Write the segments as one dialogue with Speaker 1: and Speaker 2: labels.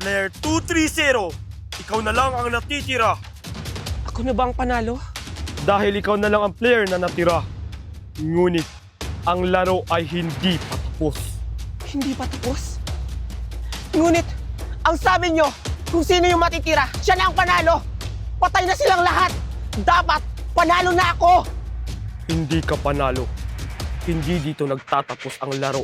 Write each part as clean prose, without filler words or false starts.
Speaker 1: Player 230, ikaw na lang ang natitira.
Speaker 2: Ako na ba ang panalo?
Speaker 1: Dahil ikaw na lang ang player na natira. Ngunit, ang laro ay hindi patapos.
Speaker 2: Hindi pa tapos. Ngunit, ang sabi nyo, kung sino yung matitira, siya na ang panalo. Patay na silang lahat. Dapat, panalo na ako.
Speaker 1: Hindi ka panalo. Hindi dito nagtatapos ang laro.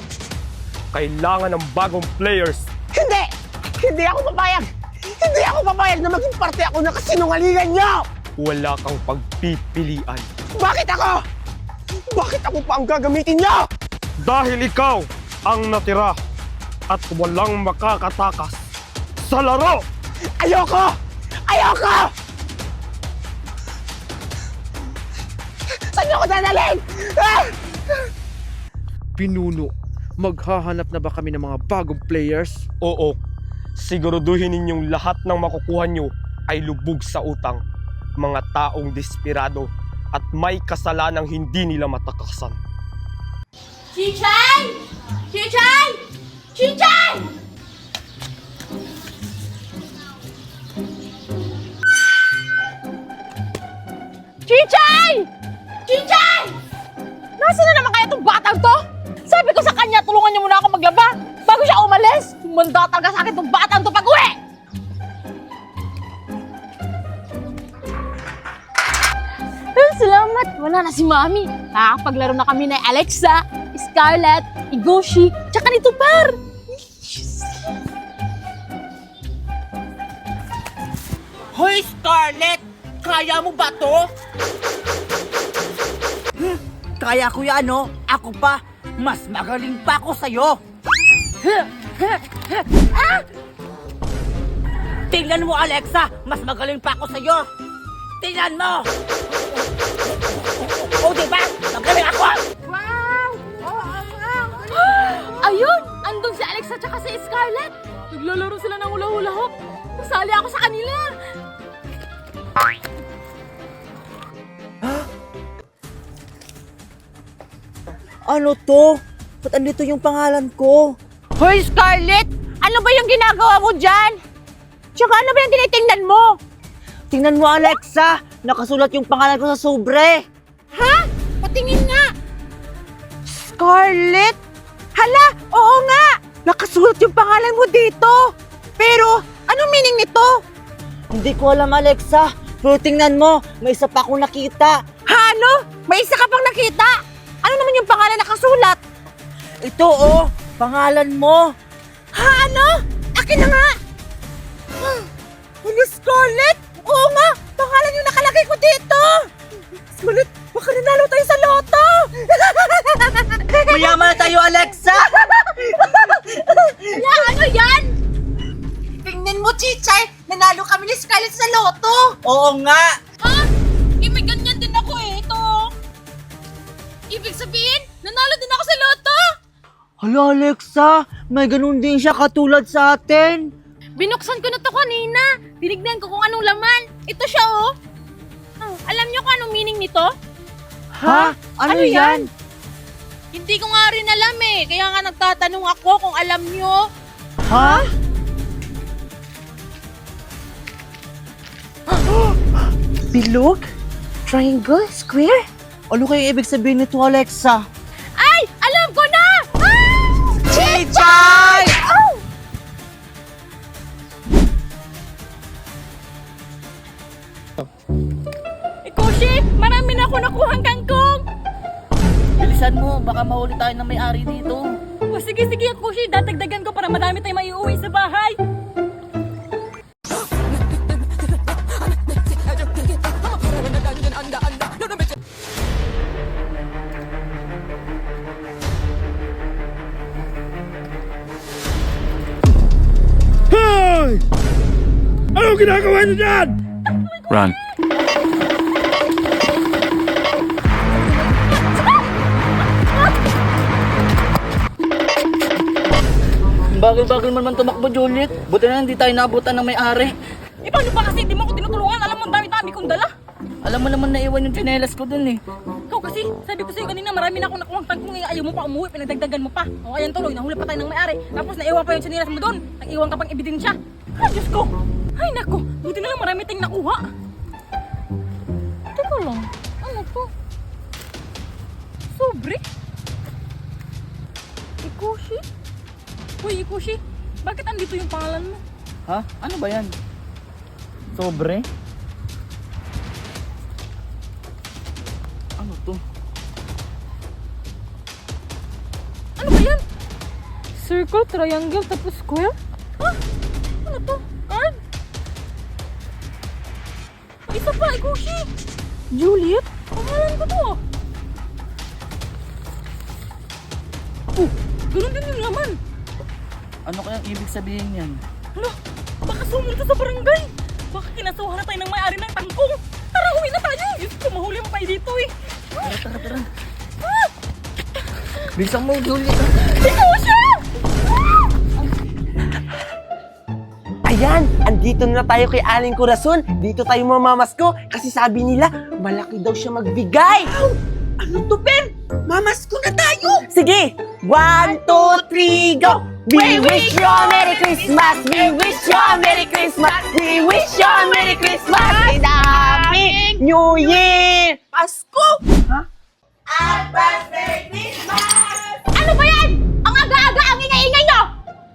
Speaker 1: Kailangan ng bagong players.
Speaker 2: Hindi! Hindi ako papayag! Hindi ako papayag na maging parte ako ng kasinungalingan nyo!
Speaker 1: Wala kang pagpipilian.
Speaker 2: Bakit ako? Bakit ako pa ang gagamitin nyo?
Speaker 1: Dahil ikaw ang natira at walang makakatakas sa laro!
Speaker 2: Ayoko! Ayoko! Saan nyo ako dadalhin? Ah!
Speaker 3: Pinuno, maghahanap na ba kami ng mga bagong players?
Speaker 1: Oo, siguraduhin ninyong lahat ng makukuha nyo ay lubog sa utang. Mga taong desperado at may kasalanang hindi nila matakasan.
Speaker 4: Chichay! Chichay! Chichay! Chichay! Chichay! Nasaan na naman kaya itong batang to? Sabi ko sa kanya, tulungan niyo muna ako maglaba bago siya umalis. Manda talaga sa akin itong batang to pag-uwi! Salamat! Wala na si Mami. Nakakapaglaro na kami na Alexa, Scarlett, Igoshi, tsaka ni Tupar.
Speaker 5: Hoy, Scarlett! Kaya mo ba to? Kaya ko yan, no? Ako pa, mas magaling pa ako sa'yo. Ah! Tingnan mo, Alexa! Mas magaling pa ako sa'yo. Tingnan mo! O, diba? Magaling ako!
Speaker 4: Wow! Ayun! Andun si Alexa tsaka si Scarlett. Naglalaro sila ng hula-hula hoop. Nasali ako sa kanila.
Speaker 5: Ano to? Ba't andito yung pangalan ko?
Speaker 4: Hoy, Scarlett! Ano ba yung ginagawa mo dyan? Tsaka ano ba yung tinitingnan mo?
Speaker 5: Tingnan mo, Alexa! Nakasulat yung pangalan ko sa sobre.
Speaker 4: Ha? Patingin nga! Scarlett? Hala! Oo nga! Nakasulat yung pangalan mo dito! Pero, anong meaning nito?
Speaker 5: Hindi ko alam, Alexa. Pero tingnan mo, may isa pa akong nakita.
Speaker 4: Ha, ano? May isa ka pang nakita? Ano naman yung pangalan nakasulat?
Speaker 5: Ito, oh! Pangalan mo!
Speaker 4: Ha, ano? Akin na nga! Ano, Scarlett? Oo nga! Pangalan yung nakalagay ko dito! Scarlett, baka nanalo tayo sa loto!
Speaker 5: Mayaman na tayo, Alexa!
Speaker 4: Wala, ano yan? Tingnan mo, Chichay! Nanalo kami ni Scarlett sa loto!
Speaker 5: Oo nga!
Speaker 4: Ha? May ganyan din ako eh. Ito. Ibig sabihin, nanalo din ako sa loto!
Speaker 5: Hala, Alexa! May ganun din siya katulad sa atin!
Speaker 4: Binuksan ko na to kanina. Tinignan ko kung anong laman. Ito siya oh. Alam niyo kung anong meaning nito?
Speaker 5: Ha? Ano yan?
Speaker 4: Hindi ko nga rin alam eh. Kaya nga nagtatanong ako kung alam niyo.
Speaker 5: Ha?
Speaker 2: Bilog? Triangle? Square?
Speaker 5: Ano kaya ibig sabihin nito, Alexa?
Speaker 4: Ay! Alam ko na! Ah!
Speaker 5: Chichay!
Speaker 4: Ow! Ikushi! Marami na ako nakuhang kangkong!
Speaker 5: Bilisan mo, baka mahuli tayo ng may-ari dito.
Speaker 4: O sige, Ikushi. Dadagdagan ko para marami tayong maiuwi sa bahay.
Speaker 1: Hoy! Anong ginagawa niyo dyan?
Speaker 6: Run.
Speaker 5: Bagal-bagal man tumakbo, Juliet. Buti na hindi tayo naabutan ng may-ari.
Speaker 4: Eh, paano ba kasi hindi mo ako tinutulungan? Alam mo, ang dami-dami kong dala.
Speaker 5: Alam mo naman na iwan yung tsinelas ko dun eh.
Speaker 4: Ikaw kasi, sabi ko sa'yo kanina, marami na akong nakuha tangkong ngayon. Ayaw mo pa umuwi, pinagdagdagan mo pa. O, ayan tuloy, nahuli pa tayo ng may-ari. Tapos naiwan pa yung sinilas mo doon. Nag-iwan ka pang ebidensya. Ay, Diyos ko. Ay, nako. Buti na lang marami tayong nakuha. Teka lang. Ano to? Sobre? Ikushi? Uy, Ikushi. Bakit andito yung pangalan mo?
Speaker 5: Ha? Ano ba yan? Sobre? Ano to?
Speaker 4: Ano ba yan? Circle, triangle, tapos square? Ha? Ano to? Card? Isa pa, Ikushi! Juliet? Pangalan ko to. Oh, ganun din yung laman.
Speaker 5: Ano kayang ibig sabihin yan?
Speaker 4: Hala, baka sumunod sa barangay. Baka kinasuhan na tayo ng may-ari ng tangkong. Tara, uwi na tayo. Diyos ko, mahuli mo tayo dito eh.
Speaker 5: Tara.
Speaker 4: Ah!
Speaker 5: Bilisan mo, Juliet.
Speaker 4: Ikaw siya!
Speaker 2: Ayan, andito na tayo kay Aling Corazon. Dito tayo mamamasko kasi sabi nila, malaki daw siya magbigay. Ano to, Ben? Mamasko na tayo! Sige! 1, 2, 3, go! We wish you a Merry Christmas! We wish you a Merry Christmas! We wish you a Merry Christmas! And a Happy New Year! Pasko! Ha? Advance Merry Christmas!
Speaker 4: Ano ba yan? Ang aga-aga, ang ingay-ingay nyo!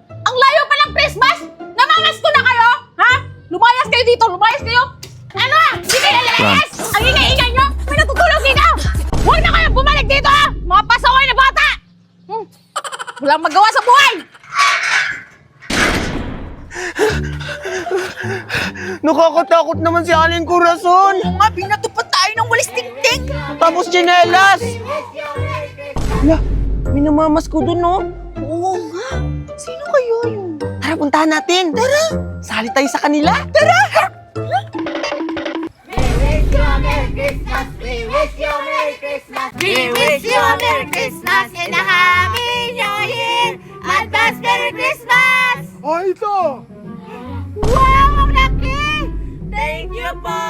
Speaker 4: Ang layo pa ng Christmas! Namamas ko na kayo! Ha? Lumayas kayo dito! Lumayas kayo! Ano? Sige, lalayas! Ang ingay-ingay nyo! May natutulog dito! Huwag na kayo bumalik dito, ha! Mga pasaway na bata! Walang magawa sa buhay!
Speaker 2: Nakakatakot naman si Aling Corazon! Oo nga, binato pa tayo ng walis tingting! Tapos tsinelas! Hala, may namamasko dun, no? Oo nga! Sino kayo yun? Tara, puntahan natin! Tara! Sali tayo sa kanila! Tara!
Speaker 6: We wish you a Merry Christmas and a Happy New Year! Advance Merry Christmas!
Speaker 3: Oh, ito!
Speaker 6: Wow, ang laki! Thank you po!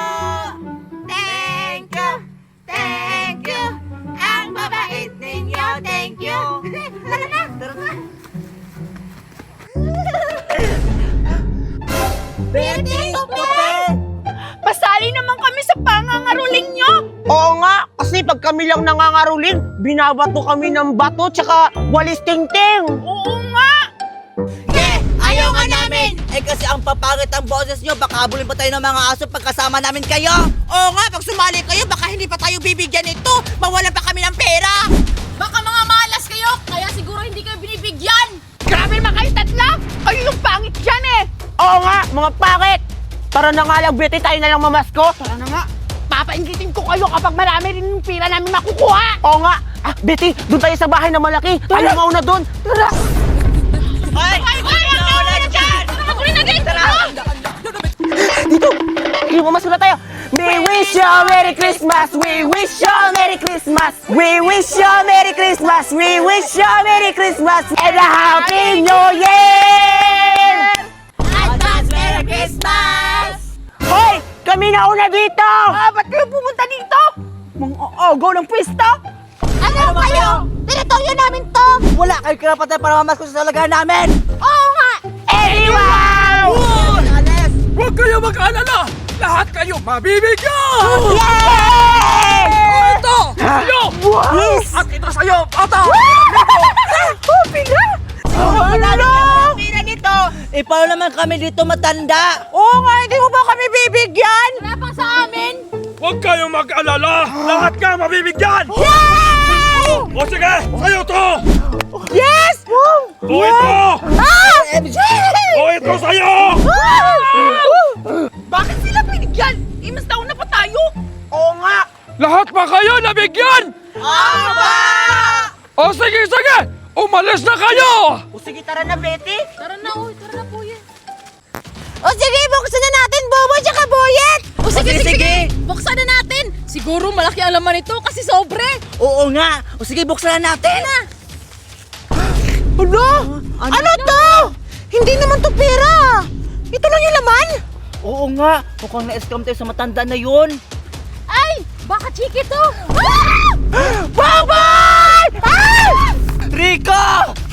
Speaker 6: Thank you! Thank you! Ang babait ninyo! Thank you! Tara na! Tara na! Betty!
Speaker 4: Pasali naman kami sa pangangaruling nyo!
Speaker 2: Oo nga, kasi pag kami lang nangangaruling, binabato kami ng bato tsaka walis tingting!
Speaker 4: Oo nga!
Speaker 6: Ayaw nga namin!
Speaker 5: Eh kasi ang papangit ang boses nyo, baka habulin pa tayo ng mga aso pagkasama namin kayo.
Speaker 6: Oo nga, pag sumali kayo, baka hindi pa tayo bibigyan ito. Mawalan pa kami ng pera.
Speaker 4: Baka mga malas kayo, kaya siguro hindi kayo binibigyan! Grabe naman kayo tatlo! Kayo yung pangit dyan eh!
Speaker 2: Oo nga, mga pakit! Tara na nga lang, Betty, tayo na lang mamasko!
Speaker 4: Tara na nga! Papaingitin ko kayo kapag marami rin yung pira namin makukuha!
Speaker 2: Oo nga! Ah, Betty, doon tayo sa bahay na malaki! Tayo mauna doon! Tara!
Speaker 6: Ay!
Speaker 2: Dito! Mamasko na tayo! We wish you a Merry Christmas! We wish you a Merry Christmas! We wish you a Merry Christmas! We wish you a Merry Christmas! And a Happy New Year!
Speaker 6: Advance Merry Christmas!
Speaker 2: Hoy! Kami na una dito!
Speaker 4: Ba't kayo pumunta dito?
Speaker 2: Mga agaw ng pista!
Speaker 6: Ano kayo? Teritoryo namin to!
Speaker 5: Wala kayo karapatan para mamasko sa talaga namin!
Speaker 6: Oo nga!
Speaker 2: Anyone!
Speaker 3: Huwag kayo mag-alala! Lahat kayo mabibigyan!
Speaker 2: Yay!
Speaker 3: Ito! Sa'yo!
Speaker 2: Yes!
Speaker 3: At ito sa'yo, bata!
Speaker 6: Pira nito!
Speaker 5: Eh paano naman kami dito matanda?
Speaker 6: Oo nga, hindi mo ba kami bibigyan?
Speaker 4: Wala pang sa amin!
Speaker 3: Huwag kayong mag-alala! Lahat ka mabibigyan!
Speaker 6: Yay!
Speaker 3: O sige, sa'yo to!
Speaker 6: Yes!
Speaker 3: O ito! O ito sa'yo!
Speaker 4: Bakit sila binigyan? Imas taon na pa tayo!
Speaker 2: Oo nga!
Speaker 3: Lahat pa kayo nabigyan!
Speaker 6: Aba!
Speaker 3: O sige! Umalis na kayo!
Speaker 2: O sige, tara na, Betty!
Speaker 4: Tara na, po yan.
Speaker 6: O sige, buksan na natin, Bobo tsaka Boyet!
Speaker 4: O sige! Buksan na natin! Siguro malaki ang laman nito kasi sobre!
Speaker 5: Oo nga! O sige, buksan na natin!
Speaker 6: Ano to? Hindi naman to pera! Ito lang yung laman!
Speaker 5: Oo nga! Mukhang na-scam tayo sa matanda na yun!
Speaker 4: Ay! Baka chiki to! Ah!
Speaker 2: Bobby! Ah!
Speaker 5: Rico!